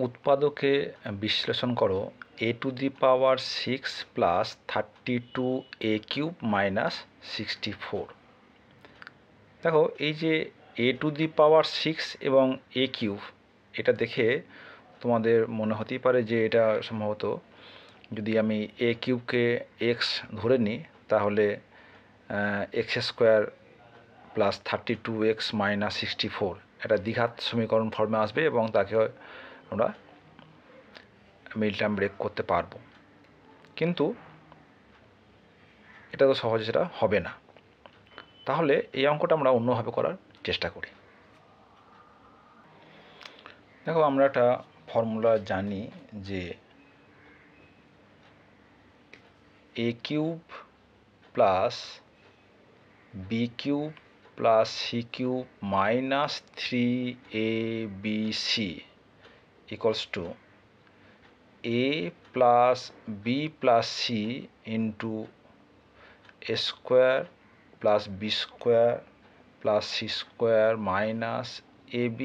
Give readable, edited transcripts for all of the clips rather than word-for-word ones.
উৎপাদকে বিশ্লেষণ করো a to the power 6 plus 32 a cube minus 64। দেখো এই যে a টু দি পাওয়ার 6 এবং a কিউব, এটা দেখে তোমাদের মনে হতেই পারে যে এটা সম্ভবত যদি আমি a কিউবকে x ধরে নিই তাহলে x square plus 32x minus 64 এটা দ্বিঘাত সমীকরণ ফর্মে আসবে এবং তাকে আমরা মিড টার্ম ব্রেক করতে পারবো, কিন্তু এটা তো সহজে সেটা হবে না। তাহলে এই অঙ্কটা আমরা অন্যভাবে করার চেষ্টা করি। দেখো আমরা একটা ফর্মুলা জানি যে a cube plus B cube plus C cube minus 3abc equals to a plus B plus C into a square plus B square plus C square minus ab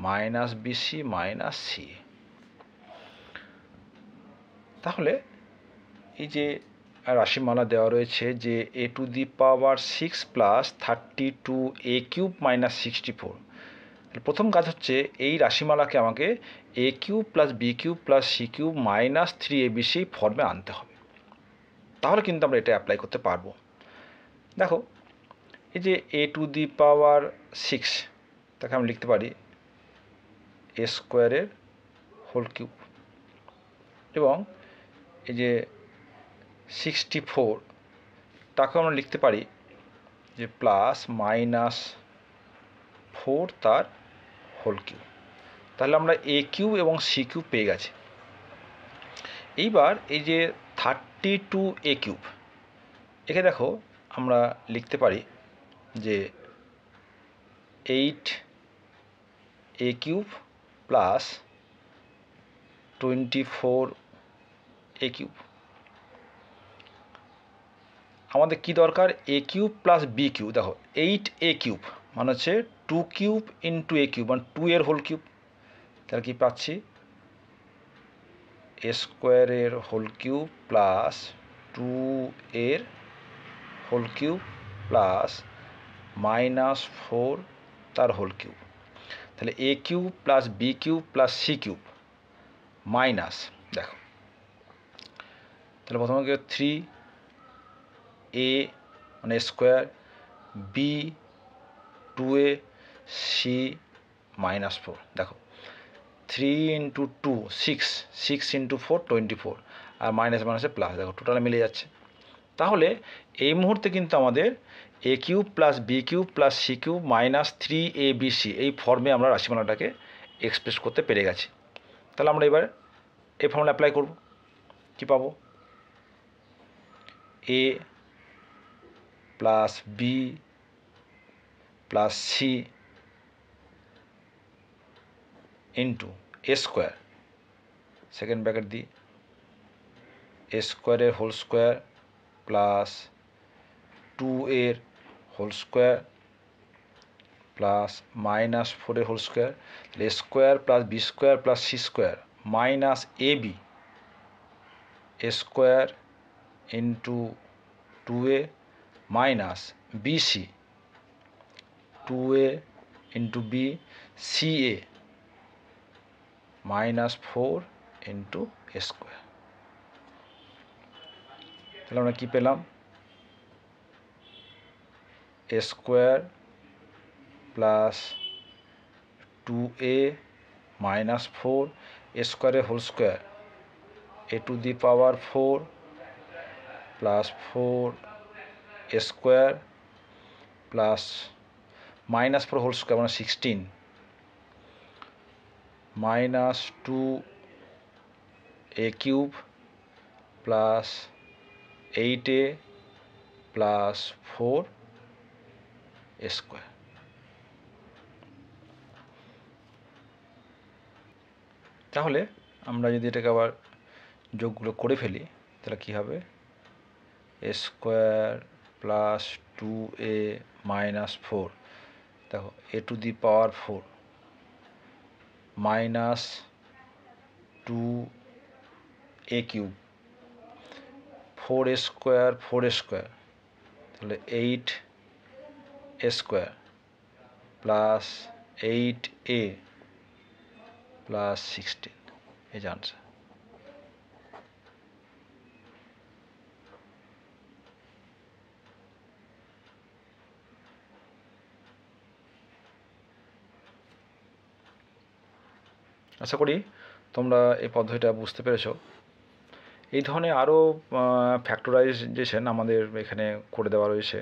minus BC minus C. তাহলে এই যে রাশিমালা দেওয়া রয়েছে যে a to the power 6 plus 32 a cube minus 64, প্রথম কাজ হচ্ছে এই রাশিমালাকে আমাকে a cube plus B cube plus C cube minus 3abc ফর্মে আনতে হবে, তাহলে কিন্তু আমরা এটা অ্যাপ্লাই করতে পারবো। দেখো এই যে a টু দি পাওয়ার 6 তাকে আমি লিখতে পারি a স্কোয়ারের হোল কিউব, এবং এই যে 64 তাকে আমরা লিখতে পারি যে প্লাস মাইনাস 4 তার হোল কিউব। তাহলে আমরা a কিউব এবং সি কিউব পেয়ে গেছি। এইবার এই যে 32 a কিউব, একে দেখো আমরা লিখতে পারি যে 8 a cube plus 24 a cube. আমাদের কি দরকার? a cube plus B cube. দেখো 8 a কিউব মানে হচ্ছে 2 কিউব ইন্টু a কিউব মানে 2 এর হোল কিউব। তাহলে কি পাচ্ছি? a স্কোয়ারের হোল কিউব প্লাস 2 এর হোল কিউব প্লাস মাইনাস 4 তার হোল কিউব। তাহলে a cube plus B cube plus C cube minus, দেখো তাহলে প্রথমে 3a মানে square, B 2a, C minus 4। দেখো 3 ইন্টু 2 6, 6 ইন্টু 4 24, আর মাইনাস মাইনাসে প্লাস, দেখো টোটালে মিলে যাচ্ছে। তাহলে এই মুহূর্তে কিন্তু আমাদের a cube plus B cube plus C cube minus 3abc এই ফর্মে আমরা রাশিমালাটাকে এক্সপ্রেস করতে পেরে গেছি। তাহলে আমরা এবার এই ফর্মুলা অ্যাপ্লাই করব। কী পাবো? a plus B plus C into A square, second bracket দিই, এ স্কোয়ারের হোল স্কোয়ার প্লাস 2 এর হোল স্কোয়ার প্লাস মাইনাস 4 এর whole square, a square plus B square plus C square minus ab a square into 2a minus bc 2a into b c a minus 4 into A square. তাহলে আমরা কী পেলাম? A square plus 2a minus 4 a স্কোয়ারের whole square a to the power 4 plus 4 a square plus minus 4 whole square মানে 16 minus 2 a cube plus 8a plus 4 a square. তাহলে আমরা যদি এটাকে আবার যোগগুলো করে ফেলি তাহলে কী হবে? এ স্কোয়ার প্লাস 2a মাইনাস 4, দেখো a to the power 4 minus two A cube, 4a square 4a square, তাহলে 8a square plus 8a plus 16, এই যে আনসার। আশা করি তোমরা এই পদ্ধতিটা বুঝতে পেরেছো। এই ধরনের আরও ফ্যাক্টরাইজেশন আমাদের এখানে করে দেওয়া রয়েছে।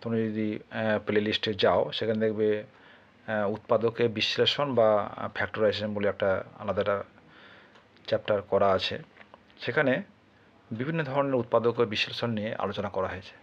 তোমরা যদি প্লে লিস্টে যাও, সেখানে দেখবে উৎপাদকের বিশ্লেষণ বা ফ্যাক্টরাইজেশন বলে একটা আলাদা চ্যাপ্টার করা আছে। সেখানে বিভিন্ন ধরনের উৎপাদকের বিশ্লেষণ নিয়ে আলোচনা করা হয়েছে।